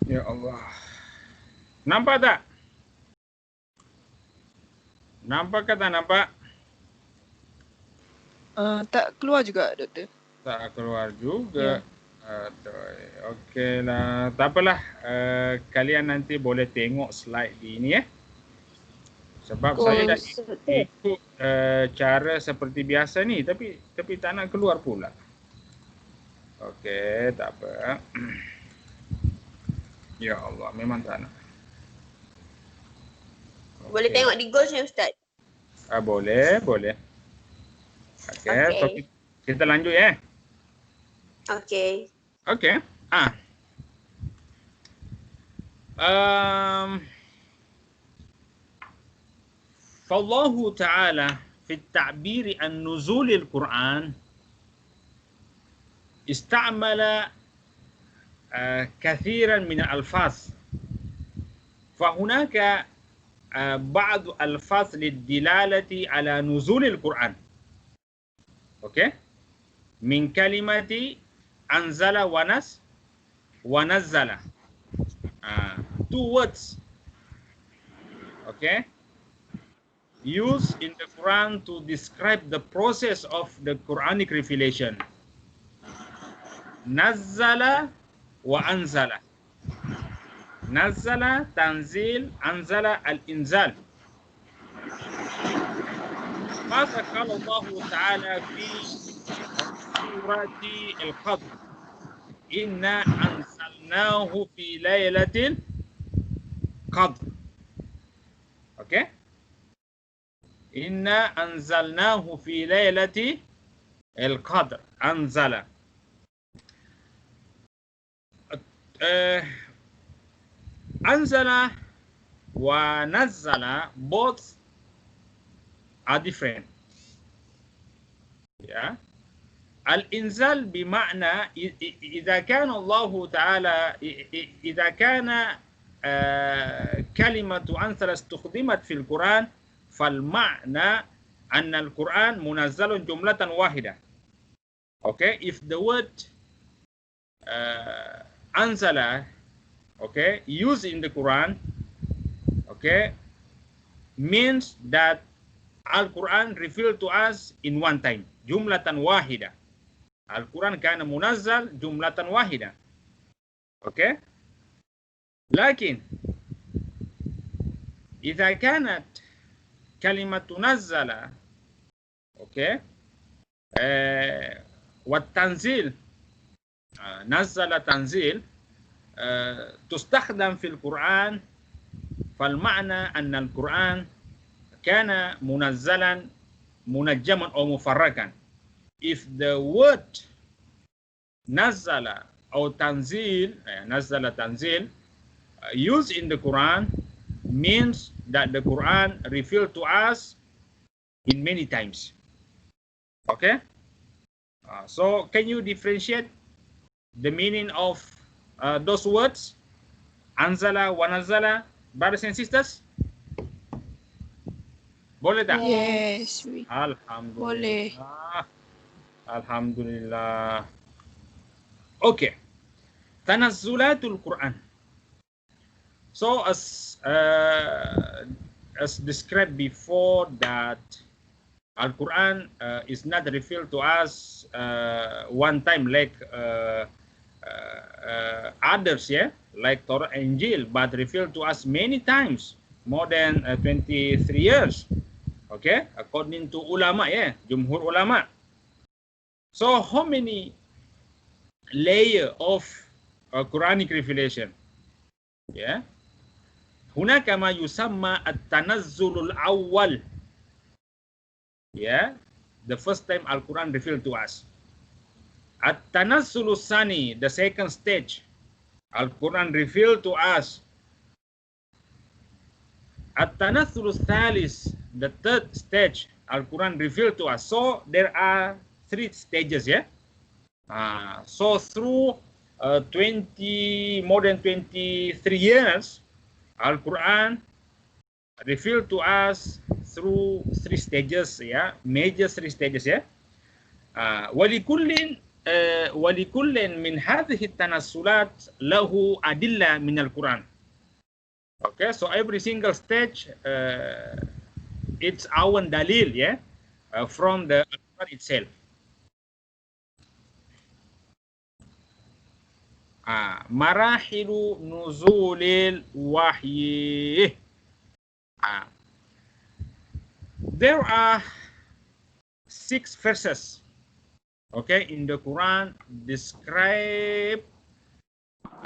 Ya Allah. Nampak tak? Nampak ke tak nampak? Tak keluar juga, Doktor. Tak keluar Ya. juga. Okey lah. Tak apalah. Kalian nanti boleh tengok slide di ini ya. Sebab saya dah ikut cara seperti biasa ni. Tapi tak nak keluar pula. Okey, tak apa. Ya Allah, memang tak nak. Boleh tengok di goals ni Ustaz? Boleh, boleh. Okey, so kita lanjut ya. Okey. Okey. فالله تعالى في التعبير عن نزول القرآن استعمل كثيرا من الألفاظ فهناك بعض الألفاظ للدلالة على نزول القرآن أوكي من كلمة أنزل ونزل two words okay used in the Quran to describe the process of the Quranic revelation. Nazzala wa anzala. Nazzala tanzil, anzala al-inzal. ماذا قال الله تعالى في سورة القدر إنا أنزلناه في ليلة القدر okay إنا أنزلناه في ليلة القدر أنزل أنزل ونزل both are different الإنزال بمعنى إذا كان الله تعالى إذا كان كلمة أنزل استخدمت في القرآن فالمعنى أن القرآن منزل جملة واحدة. Okay, if the word أنزل okay used in the Quran okay means that Al-Quran revealed to us in one time جملة واحدة. Al-Quran كان منزل جملة واحدة. Okay, لكن إذا كانت كلمة نزل اوكي والتنزيل نزل تنزيل تستخدم في القرآن فالمعنى أن القرآن كان منزلا منجما أو مفرقا. If the word نزل أو تنزيل نزل تنزيل used in the Quran means that the Quran revealed to us in many times. Okay? So can you differentiate the meaning of those words? Anzala wa nazala, brothers and sisters? Boleh tak? Yes. Alhamdulillah. Boleh. Alhamdulillah. Okay. Tanazzulatul Quran. So as described before that Al-Quran is not revealed to us one time like others, like Torah and Injil, but revealed to us many times, more than 23 years. Okay, according to ulama, jumhur ulama. So how many layer of Quranic revelation? هناك ما يسمى التنزل الأول. The first time Al-Quran revealed to us. At-tanazzul tsani, the second stage. Al-Quran revealed to us. At-tanazzul tsalis, the third stage. Al-Quran revealed to us. So there are 3 stages, yeah. So through more than 23 years, Al-Quran revealed to us through 3 stages, yeah, major 3 stages, yeah. ولكل من هذه التناسلات له أدلة من القرآن. Okay, so every single stage it's our dalil, yeah, from the Quran itself. Marahilu nuzulil wahyi. There are 6 verses, okay, in the Quran describe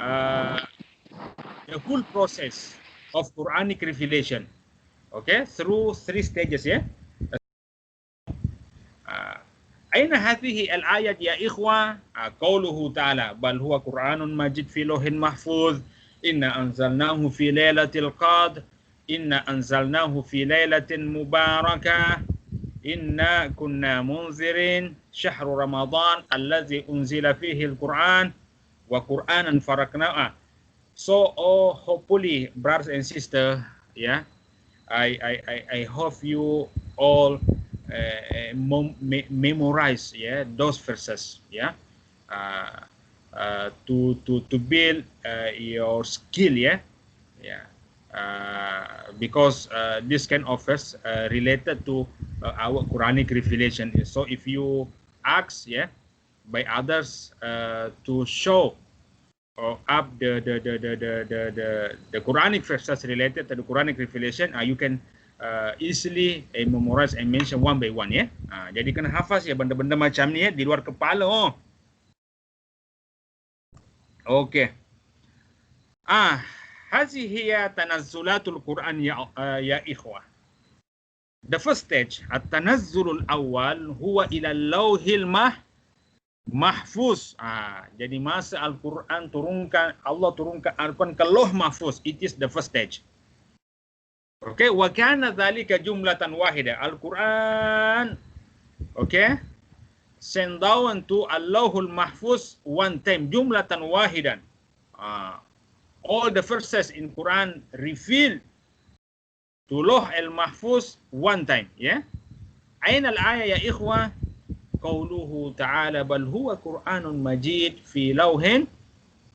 the whole process of Quranic revelation, okay, through 3 stages, yeah. أين هذه الآية يا إخوة؟ قوله تعالى بل هو قرآن مجيد في لوح محفوظ إنا أنزلناه في ليلة القدر إنا أنزلناه في ليلة مباركة إنا كنا منذرين شهر رمضان الذي أنزل فيه القرآن وقرآنا فرقناه. So hopefully brothers and sisters, yeah, I hope you all memorize, yeah, those verses, yeah, to build your skill, yeah, because this kind of verse related to our Quranic revelation. So if you ask, yeah, by others to show up the Quranic verses related to the Quranic revelation, you can easily memorize and mention one by one, ya. Jadi kena hafaz ya benda-benda macam ni ya di luar kepala. Okey. Hazihi hiya tanazzulatul Quran ya ikhwah. The first stage, at-tanazzulul awal huwa ila lauhil mahfuz. Jadi masa Al-Quran Allah turunkan Al-Quran ke Lauh Mahfuz, it is the first stage. Okay, wa kana dzalika jumlatan wahida. Al-Quran, okay, sent down to Allahul Mahfuz one time, jumlatan wahidan. All the verses in Quran revealed to Lauh al-Mahfuz one time, yeah. Aina al-ayah ya ikhwah? Qauluhu ta'ala bal huwa Qur'anun majid fi lauhin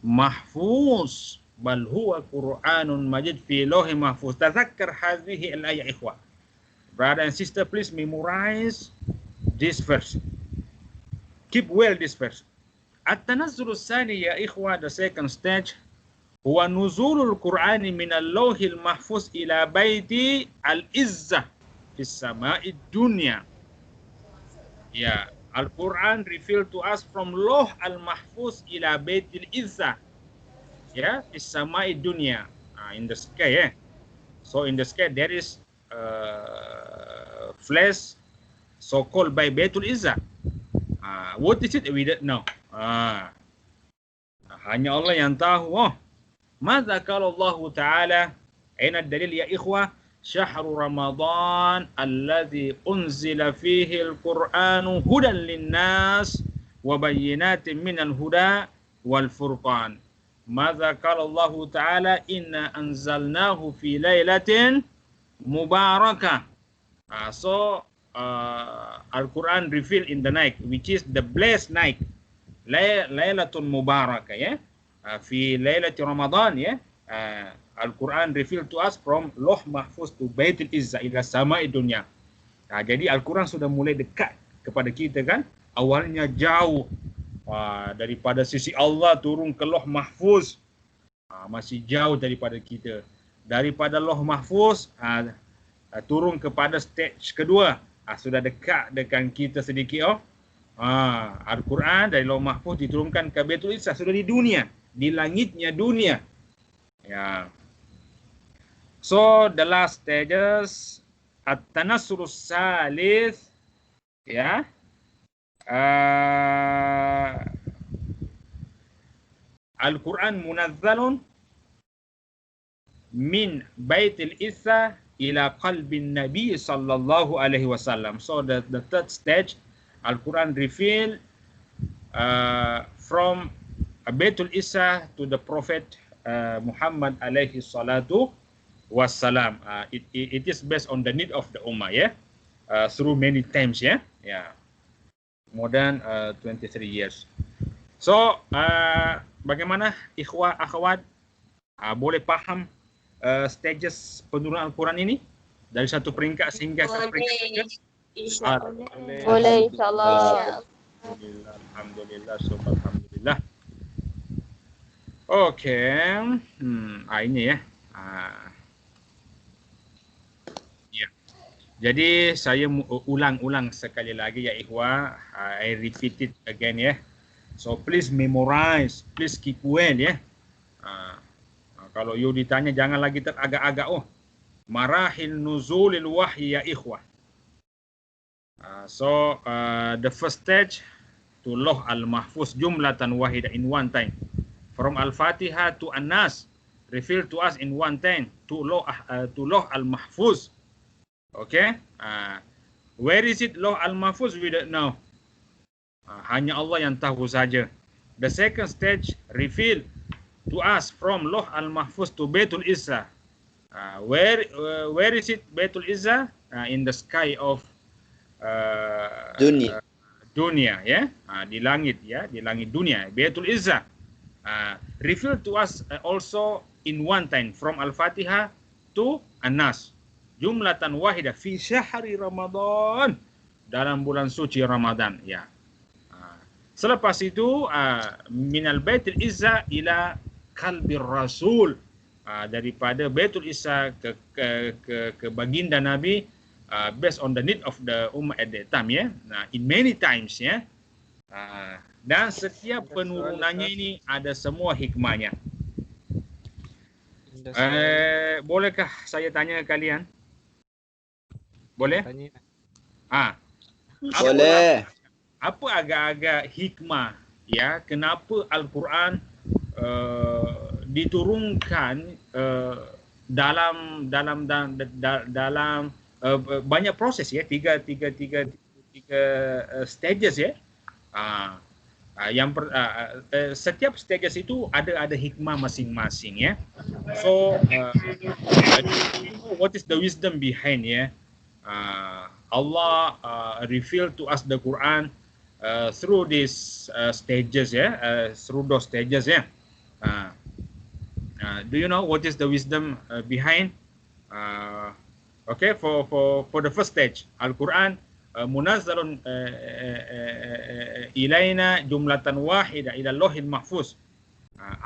mahfuz. Bal huwa Qur'anun majid fi lauhin mahfuz. Tazakkar hadhihi al-ayah ikhwah. Brother and sister, please memorize this verse. Keep well this verse. At-tanazzul tsani ya ikhwah, the second stage, huwa nuzulul Qur'ani min al-lauhil mahfuz ila baiti al-izzah fis sama'i dunya. Ya, Al-Quran revealed to us from Lauh al-Mahfuz ila Baitil Izzah, ya, fis sama'i dunya, in the sky, yeah. So in the sky there is place so called by Baitul Izzah. What is it? We don't know. Hanya Allah yang tahu. Madza qala Allah Ta'ala? Aina dalil ya ikhwah? Syahru Ramadan alladzi unzila fihi al-Qur'anu hudan linnas wa bayyinatin minal huda wal furqan. Madza qala Allah Ta'ala? Inna anzalnahu fi lailatin mubarakah. So Al-Quran revealed in the night, which is the blessed night, Lailatul Mubarakah, ya. Fi lailati Ramadan, ya. Al-Quran revealed to us from Lauh Mahfuz to Baitul Izzah ila sama'i dunya. Jadi Al-Quran sudah mulai dekat kepada kita kan. Awalnya jauh daripada sisi Allah turun ke Lauh Mahfuz. Masih jauh daripada kita. Daripada Lauh Mahfuz turun kepada stage kedua. Sudah dekat dengan kita sedikit. Al-Quran dari Lauh Mahfuz diturunkan ke Baitul Izzah, sudah di dunia, di langitnya dunia. Ya. So the last stages, at-tanazzul tsalits, ya, Al-Quran munazzalun min Baitul Izza ila qalbin Nabi sallallahu alaihi wasallam. So the third stage, Al-Quran revealed from Baitul Izza to the Prophet Muhammad alaihi salatu wassalam. It is based on the need of the ummah, through many times, more than 23 years. So bagaimana ikhwah akhwat boleh faham stages penurunan Al-Quran ini dari satu peringkat sehingga ke peringkat ketiga? InsyaAllah. Boleh, insyaAllah. Alhamdulillah, alhamdulillah. Okey, ini ya. Jadi saya ulang sekali lagi ya ikhwah. I repeat it again ya. So please memorize, please keep well ya. Kalau you ditanya jangan lagi teragak-agak. Marahil nuzulil wahyi ya ikhwah. So the first stage to Lauh al-Mahfuz jumlatan wahida in one time. From Al-Fatihah to An-Nas revealed to us in one time to Lauh al-Mahfuz. Okay, where is it Lauh al-Mahfuz? We don't know. Hanya Allah yang tahu saja. The second stage revealed to us from Lauh al-Mahfuz to Baitul Izza. Where is it Baitul Izza? In the sky of dunia ya, di langit ya, di langit dunia. Baitul Izza revealed to us also in one time from Al-Fatihah to An-Nas. Jumlatan wahida fi syahri Ramadan, dalam bulan suci Ramadan ya. Selepas itu minal Baitul Izza ila qalbir Rasul, daripada Baitul Izza ke baginda Nabi, based on the need of the ummah at that time ya. In many times ya. Dan setiap penurunannya ini ada semua hikmahnya. Bolehkah saya tanya kalian? Boleh? Boleh. Apa agak-agak hikmah ya kenapa Al-Quran diturunkan dalam banyak proses ya, tiga stages ya. Setiap stages itu ada hikmah masing-masing ya. So what is the wisdom behind ya? Allah revealed to us the Quran through these stages ya, through those stages ya. Do you know what is the wisdom behind? Okay, for the first stage, Al-Quran munazzalun ilaina jumlatan wahida ila Lauhil Mahfuz.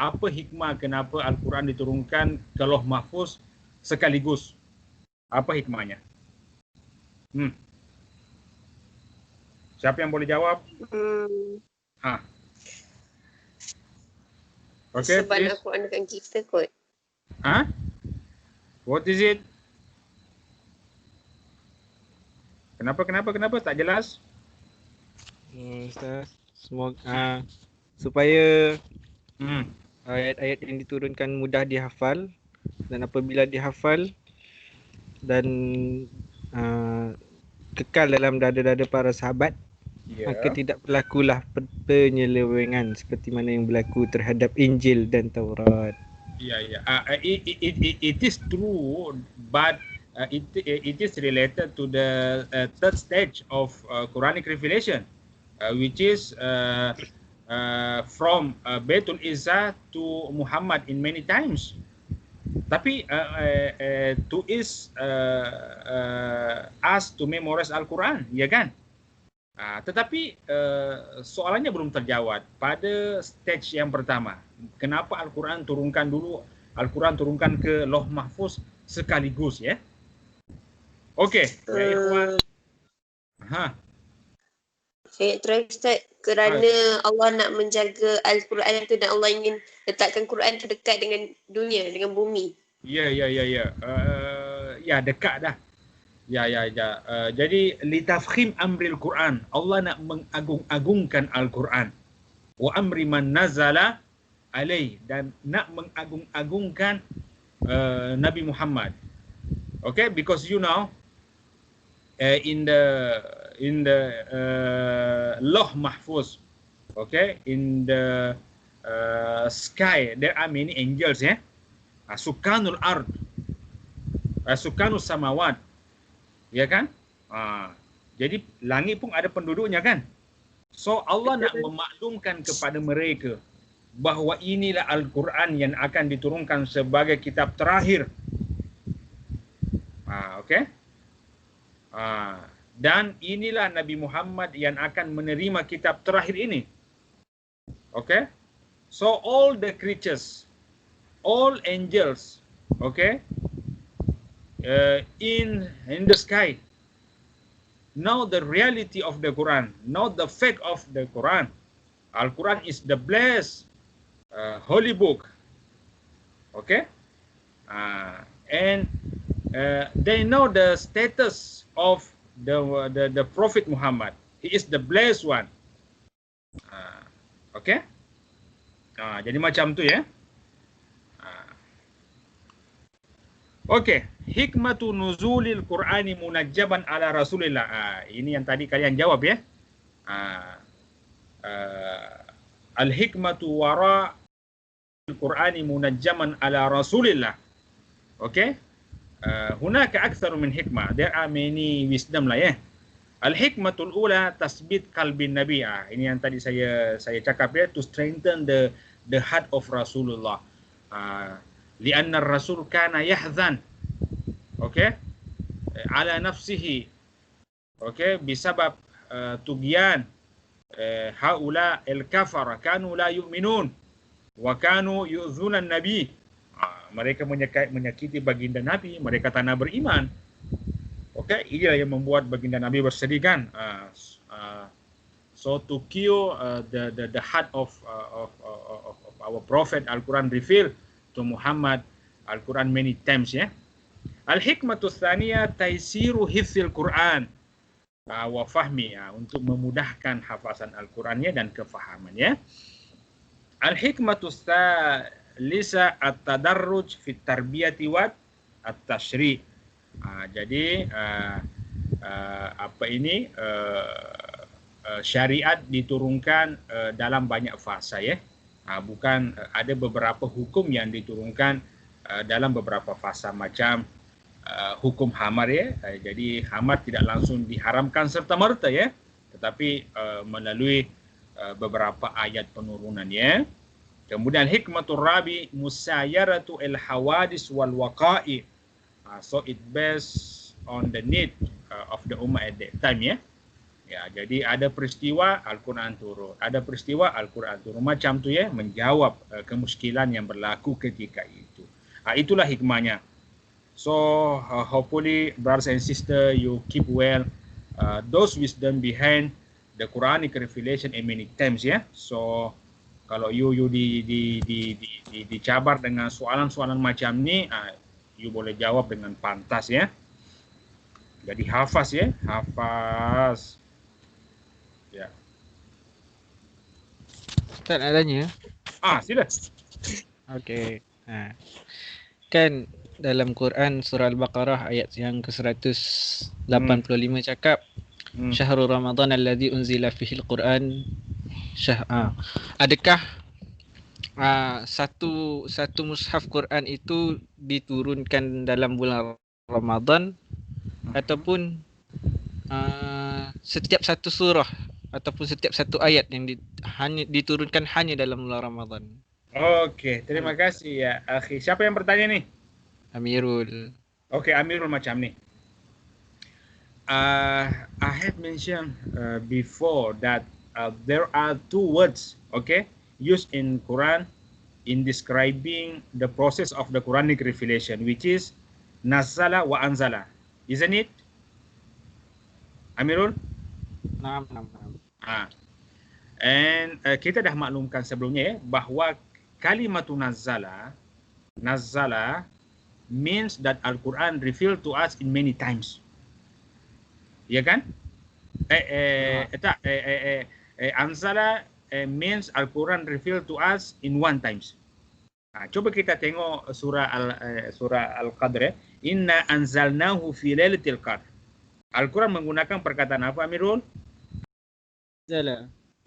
Apa hikmah kenapa Al-Quran diturunkan ke Lauh Mahfuz sekaligus? Apa hikmahnya? Siapa yang boleh jawab? Okay, sebab please. Al-Quran dekat kita kot. What is it? Kenapa tak jelas? Ustaz, semoga supaya ayat-ayat yang diturunkan mudah dihafal, dan apabila dihafal dan kekal dalam dada-dada para sahabat, maka tidak berlakulah penyelewengan seperti mana yang berlaku terhadap Injil dan Taurat. It is true, but it is related to the third stage of Quranic revelation, which is from Baitul Izza to Muhammad in many times. Tapi to is us to memorize Al-Quran, ya kan? Tetapi soalannya belum terjawab pada stage yang pertama. Kenapa Al-Quran turunkan turunkan ke Lauh Mahfuz sekaligus ya? Okey, ya ikhwan. Saya try Ustaz, kerana Allah nak menjaga Al-Quran itu dan Allah ingin letakkan Quran itu dekat dengan dunia, dengan bumi. Ya, dekat dah. Jadi litafkhim amril Quran, Allah nak mengagung-agungkan Al-Quran. Wa amri man nazala alaih, dan nak mengagung-agungkan Nabi Muhammad. Okay, because you know in the Lauh Mahfuz, okay, in the sky there are many angels, ya. Sukanul ard, sukanus samawat, ya kan? Jadi langit pun ada penduduknya kan? So Allah nak memaklumkan kepada mereka bahawa inilah Al-Quran yang akan diturunkan sebagai kitab terakhir. Okay? Dan inilah Nabi Muhammad yang akan menerima kitab terakhir ini. Okay? So all the creatures, all angels, okay, in the sky, know the reality of the Quran, know the fact of the Quran. Al-Quran is the blessed holy book. Okay, and they know the status of the Prophet Muhammad. He is the blessed one. Okay, jadi macam tu, ya. Okay, hikmatu nuzulil Qur'ani munajjaban ala Rasulillah. Ini yang tadi kalian jawab, ya. Al-hikmatu wara al-Qur'ani munajjaman ala Rasulillah. Okay? Hunaka aktsaru min hikmah. There are many wisdom lah, ya. Al-hikmatul ula tasbit qalbin nabi. Ini yang tadi saya cakap, ya, to strengthen the heart of Rasulullah. Lianna Rasul kana yahzan, okay, ala nafsihi, okay, bisabab tughyan haula al-kafara kanu la yu'minun wa kanu yu'zuna an-nabi. Mereka menyakiti baginda Nabi, mereka tak nak beriman. Okay, inilah yang membuat baginda Nabi bersedih, kan? So to cure the heart of our prophet, Al-Quran revealed to Muhammad Al-Quran many times, ya. Al-hikmatu tsaniyah taisiru hifzil Quran wa fahmi, untuk memudahkan hafasan Al-Qurannya dan kefahamannya. Al-hikmatu tsalisa at-tadarruj fit tarbiyati wa at-tashri'. Jadi syariat diturunkan dalam banyak fasa, ya. Bukan ada beberapa hukum yang diturunkan dalam beberapa fasa, macam hukum hamar, ya. Jadi hamar tidak langsung diharamkan serta-merta, ya, tetapi melalui beberapa ayat penurunannya. Kemudian hikmatur rabi musayyaratu al hawadis wal waqa'i. So it based on the need of the ummah at that time, ya. Ya, jadi ada peristiwa Al-Quran turun, ada peristiwa Al-Quran turun, macam tu, ya, menjawab kemuskilan yang berlaku ketika itu. Itulah hikmahnya. So hopefully brothers and sisters, you keep well those wisdom behind the Quranic revelation in many times, ya. So kalau you dicabar dengan soalan-soalan macam ni, you boleh jawab dengan pantas, ya. Jadi hafaz, ya, hafaz. Ya. Ustaz nak tanya. Sila. Okey. Kan dalam Quran surah Al-Baqarah ayat yang ke-185 cakap Syahrul Ramadan alladzi unzila fihi al-Quran. Adakah satu mushaf Quran itu diturunkan dalam bulan Ramadan ataupun setiap satu surah ataupun setiap satu ayat yang diturunkan hanya dalam bulan Ramadan? Okey, terima kasih, ya, akhi. Siapa yang bertanya ni? Amirul. Okey, Amirul macam ni. I had mentioned before that there are two words, okay, used in Quran in describing the process of the Quranic revelation, which is nazala wa anzala. Isn't it, Amirul? Naam. And kita dah maklumkan sebelumnya, bahawa kalimatu nazala means that Al-Quran revealed to us in many times. Ya kan? Anzala means Al-Quran revealed to us in one times. Coba kita tengok surah Al-Qadr. Inna anzalnahu fi lailatul qadr. Al-Quran menggunakan perkataan apa, Amirul?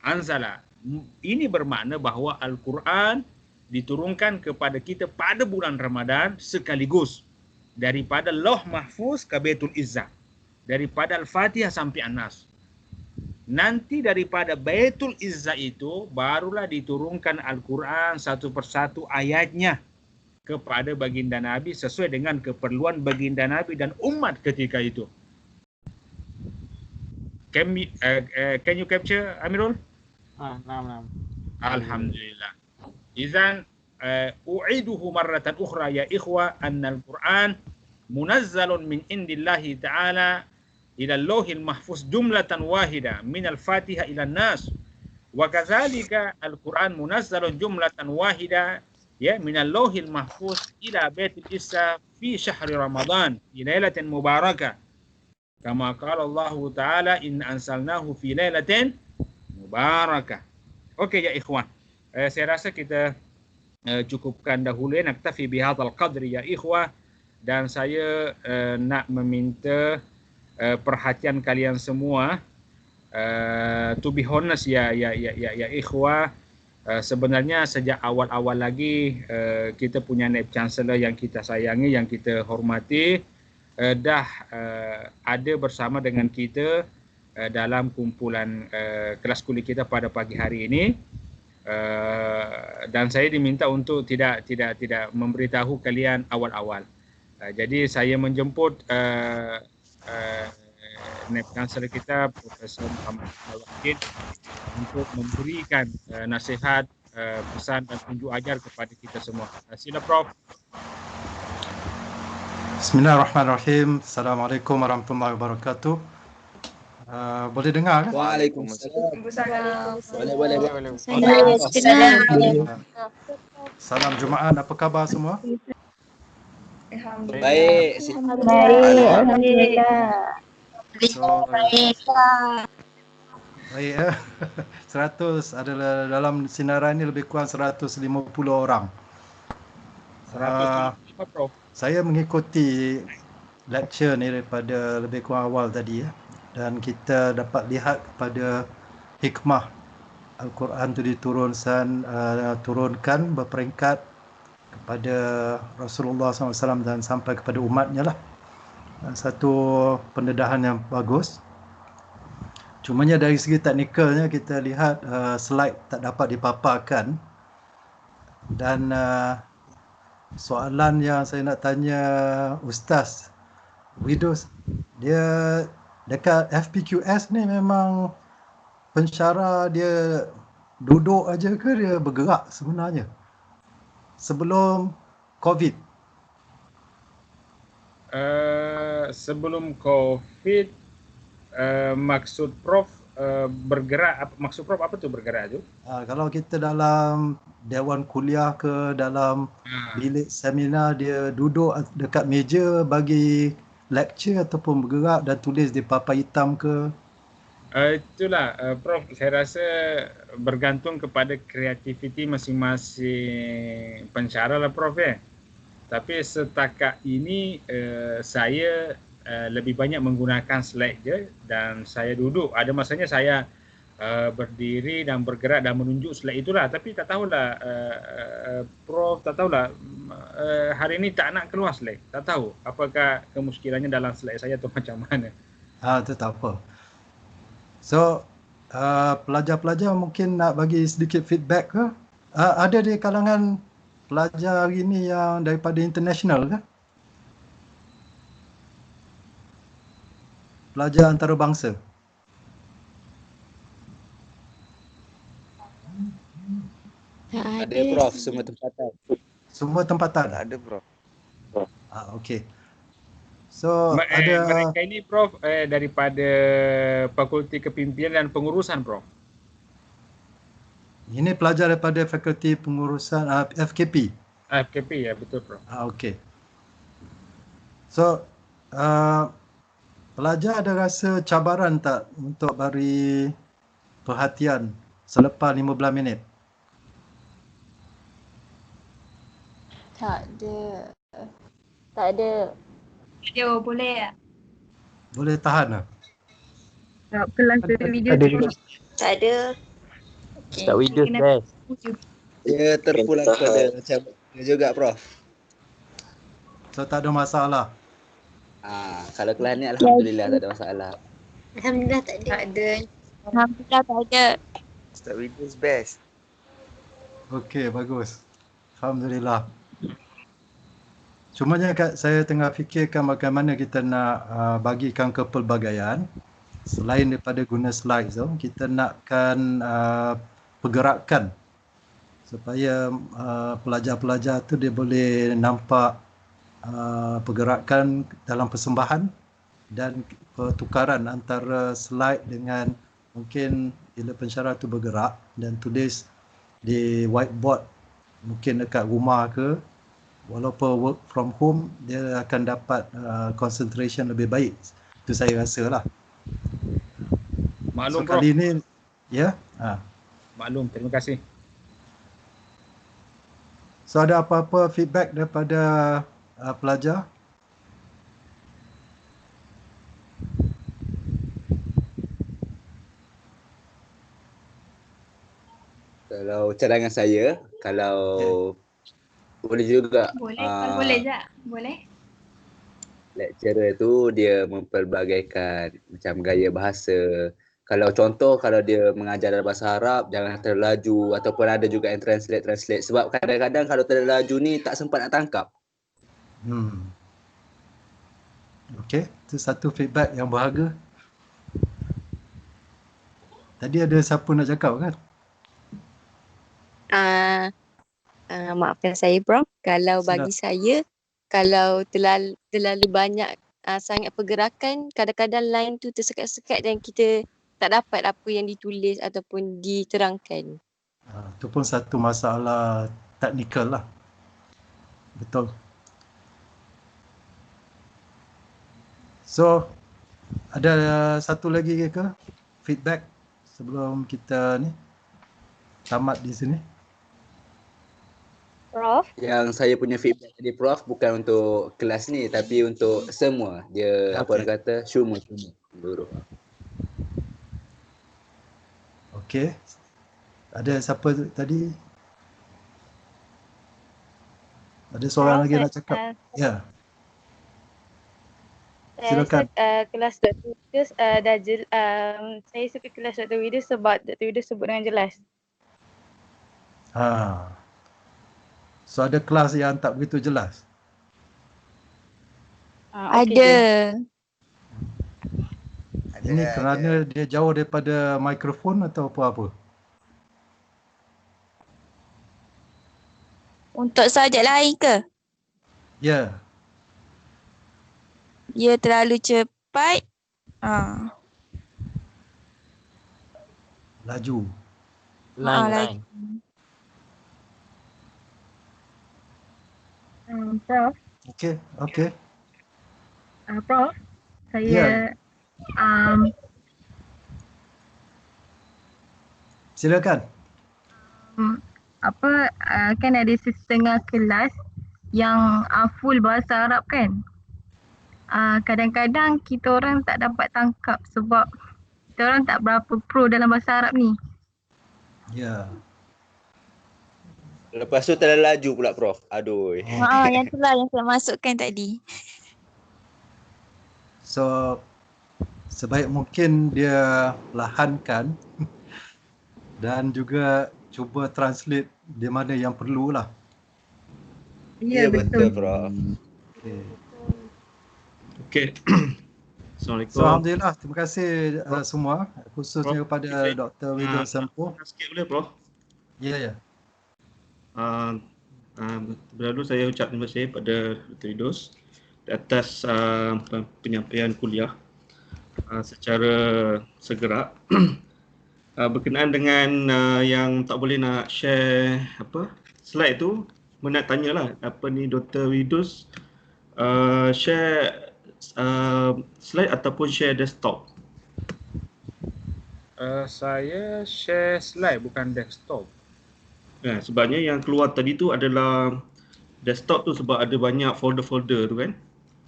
Anzala. Ini bermakna bahawa Al-Quran diturunkan kepada kita pada bulan Ramadan sekaligus. Daripada Lauh Mahfuz ke Baitul Izzah. Daripada Al-Fatihah sampai An-Nas. Nanti daripada Baitul Izzah itu barulah diturunkan Al-Quran satu persatu ayatnya kepada baginda Nabi sesuai dengan keperluan baginda Nabi dan umat ketika itu. Can you capture, Amirul? Naam. Alhamdulillah. Izan u'iduhu marratan ukhra ya ikhwa anna al-Quran munazzalun min indillahi ta'ala ila al-lawhil mahfuz jumlatan wahida min al-Fatihah ila an-Nas. Wa kadzalika al-Quran munazzalun jumlatan wahida ya min al-lawhil mahfuz ila Baitul Izzah fi syahri Ramadan fi lailatin mubarakah. Kama qala Allah Ta'ala inna anzalnahu fi lailatin mubarakah. Okey ya ikhwan. Saya rasa kita cukupkan dahulu, naktafi bihadzal qadri ya ikhwah, dan saya nak meminta perhatian kalian semua. To be honest ya ikhwah, sebenarnya sejak awal-awal lagi kita punya Naib Chancellor yang kita sayangi, yang kita hormati, dah ada bersama dengan kita dalam kumpulan kelas kuliah kita pada pagi hari ini. Dan saya diminta untuk tidak memberitahu kalian awal-awal. Jadi saya menjemput Naib Chancellor kita Profesor Muhammad Al-Wahid untuk memberikan nasihat, pesan dan tunjuk ajar kepada kita semua. Sila Prof. Bismillahirrahmanirrahim. Assalamualaikum warahmatullahi wabarakatuh. Boleh dengar kan? Waalaikumsalam. Boleh. Salam Jumaat, apa khabar semua? Baik. Alhamdulillah. Baik ya. 100 adalah dalam sinaran ini lebih kurang 150 orang. 105 Prof. Saya mengikuti lecture ni daripada lebih kurang awal tadi ya. Dan kita dapat lihat kepada hikmah Al-Quran itu turunkan berperingkat kepada Rasulullah SAW dan sampai kepada umatnya lah. Satu pendedahan yang bagus. Cumanya dari segi teknikalnya kita lihat slide tak dapat dipaparkan. Dan soalan yang saya nak tanya Ustaz Widus, dia dekat FPQS ni memang pensyarah dia duduk aja ke dia bergerak sebenarnya sebelum COVID? Sebelum COVID, maksud Prof bergerak, maksud Prof apa tu bergerak tu? Kalau kita dalam dewan kuliah ke dalam bilik seminar, dia duduk dekat meja bagi lecture ataupun bergerak dan tulis di papan hitam ke? Itulah Prof, saya rasa bergantung kepada kreativiti masing-masing pensyarah lah Prof ya. Tapi setakat ini saya lebih banyak menggunakan slide je dan saya duduk. Ada masanya saya berdiri dan bergerak dan menunjuk slide itulah. Tapi tak tahulah Prof, tak tahulah hari ini tak nak keluar slide. Tak tahu apakah kemuskilannya dalam slide saya atau macam mana. Itu tak apa. So pelajar-pelajar mungkin nak bagi sedikit feedback ke? Ada di kalangan pelajar hari ini yang daripada international ke? Pelajar antarabangsa. Ada Prof, semua tempatan. Semua tempatan? Ada Prof. Okey. So ada mereka ini Prof daripada Fakulti Kepimpinan dan Pengurusan Prof. Ini pelajar daripada Fakulti Pengurusan FKP. FKP ya, betul Prof. Okey. So pelajar ada rasa cabaran tak untuk beri perhatian selepas 15 minit. Tak ada. Tak ada. Yo, boleh tak? Boleh tahan tak? Tak, kelas ada video Ada tu. juga. Tak ada. Start video best. Dia terpulang kepada macam dia juga Prof. So tak ada masalah. Kalau kelas ni alhamdulillah tak ada masalah. Alhamdulillah tak ada. Tak ada. Alhamdulillah tak ada. Start video best. Okey, bagus. Alhamdulillah. Cumanya saya tengah fikirkan bagaimana kita nak bagikan kepelbagaian. Selain daripada guna slides tu, kita nakkan pergerakan supaya pelajar-pelajar tu dia boleh nampak pergerakan dalam persembahan dan pertukaran antara slide dengan mungkin bila pensyarah tu bergerak dan tulis di whiteboard mungkin dekat rumah ke, walaupun work from home dia akan dapat concentration lebih baik. Itu saya rasa lah. Maklum, So Prof. kali ni ya. Maklum, terima kasih. So ada apa-apa feedback daripada pelajar? Kalau cadangan saya, kalau boleh juga Boleh, kalau boleh je. Boleh. lecturer tu dia mempelbagaikan macam gaya bahasa. Kalau contoh, kalau dia mengajar dalam bahasa Arab, jangan terlalu laju ataupun ada juga yang translate. Sebab kadang-kadang kalau terlalu laju ni tak sempat nak tangkap. Okey, itu satu feedback yang berharga. Tadi ada siapa nak cakap kan? Maafkan saya Prof. Kalau Silap. bagi saya, kalau terlalu banyak sangat pergerakan, kadang-kadang line tu tersekat-sekat dan kita tak dapat apa yang ditulis ataupun diterangkan. Itu pun satu masalah teknikal lah. Betul. So, ada satu lagi ke feedback sebelum kita ni tamat di sini? Prof? Yang saya punya feedback tadi Prof bukan untuk kelas ni tapi untuk semua. Dia apa orang kata semua seluruh. Okey. Ada siapa tadi? Ada seorang lagi nak cakap? Ya. Silakan. Kelas Dr. Widus saya suka kelas Dr. Widus sebab Dr. Widus sebut dengan jelas. So ada kelas yang tak begitu jelas? Ada. Ini kerana dia jauh daripada mikrofon atau apa-apa? Untuk subjek lain ke? Ya. Dia terlalu cepat. Laju. Laju. Prof, Okey. Prof, saya Silakan. kan ada setengah kelas yang full bahasa Arab kan. Kadang-kadang kita orang tak dapat tangkap sebab kita orang tak berapa pro dalam bahasa Arab ni. Ya. Lepas tu terlalu laju pula Prof. Aduh. Yang itulah yang saya masukkan tadi. So sebaik mungkin dia lahankan dan juga cuba translate di mana yang perlulah. Ya, betul Prof. Okey. Assalamualaikum. So alhamdulillah, terima kasih semua, khususnya kepada Dr. Widus Sempoh. Sikit boleh Prof? Ya. Berlalu saya ucap terima kasih pada Dr. Widus atas penyampaian kuliah secara segera. Berkenaan dengan yang tak boleh nak share slide tu, nak tanyalah Dr. Widus share slide ataupun share desktop. Saya share slide bukan desktop. Sebabnya yang keluar tadi tu adalah desktop tu sebab ada banyak folder-folder tu kan.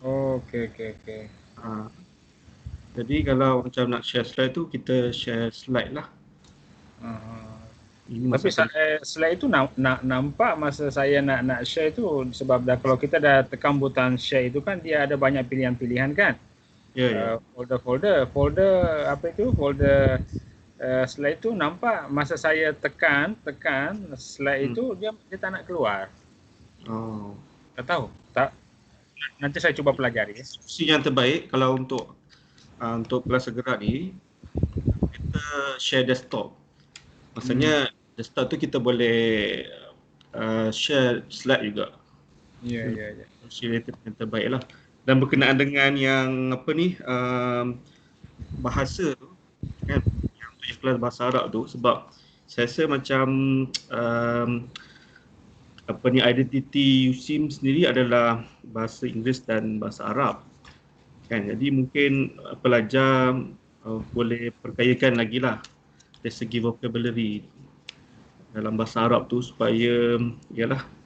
Oh, okey. Jadi kalau macam nak share slide tu, kita share slide lah. Ini Tapi slide itu nampak masa saya nak share tu, sebab kalau kita dah tekan butang share itu kan dia ada banyak pilihan-pilihan kan. Folder apa itu, folder slide itu nampak masa saya tekan slide itu dia tak nak keluar. Tak tahu. Nanti saya cuba pelajari. Solusi yang terbaik kalau untuk kelas gerak ni, kita share desktop. Maksudnya desktop tu kita boleh share slide juga. Ya. Solusi yang terbaik lah. Dan berkenaan dengan yang bahasa tu kan, yang untuk kelas bahasa Arab tu, sebab saya rasa macam identiti USIM sendiri adalah bahasa Inggeris dan bahasa Arab kan. Jadi mungkin pelajar boleh perkayakan lagi lah dari segi vocabulary dalam bahasa Arab tu, supaya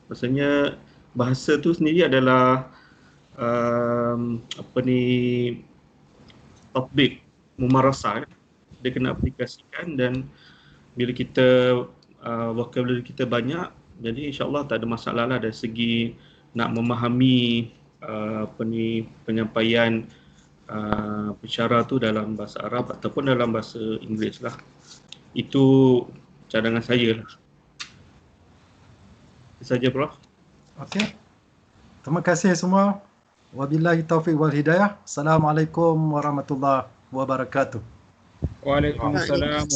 maksudnya bahasa tu sendiri adalah topik mumarasah, dia kena aplikasikan, dan bila kita vocabulary kita banyak, jadi insyaAllah tak ada masalah lah dari segi nak memahami penyampaian pensyarah tu dalam bahasa Arab ataupun dalam bahasa Inggeris lah. Itu cadangan saya lah. Itu saja, Prof. Okey. Terima kasih semua. Wabillahi taufiq wal hidayah. Assalamualaikum warahmatullahi wabarakatuh. Waalaikumsalam.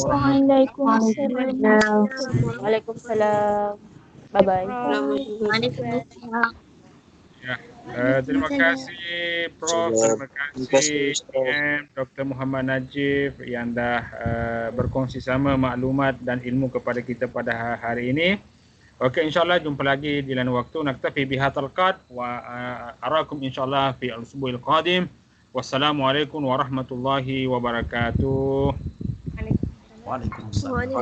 Waalaikumsalam. Bye-bye. Waalaikumsalam. Terima kasih Prof, terima kasih Dr. Muhammad Najib yang dah berkongsi sama maklumat dan ilmu kepada kita pada hari ini. Okey, insyaAllah jumpa lagi di lain waktu. Naktafi bihadzal qadr wa arakum insyaAllah fi al-usbu'il qadim. Wassalamualaikum warahmatullahi wabarakatuh. Waalaikumsalam.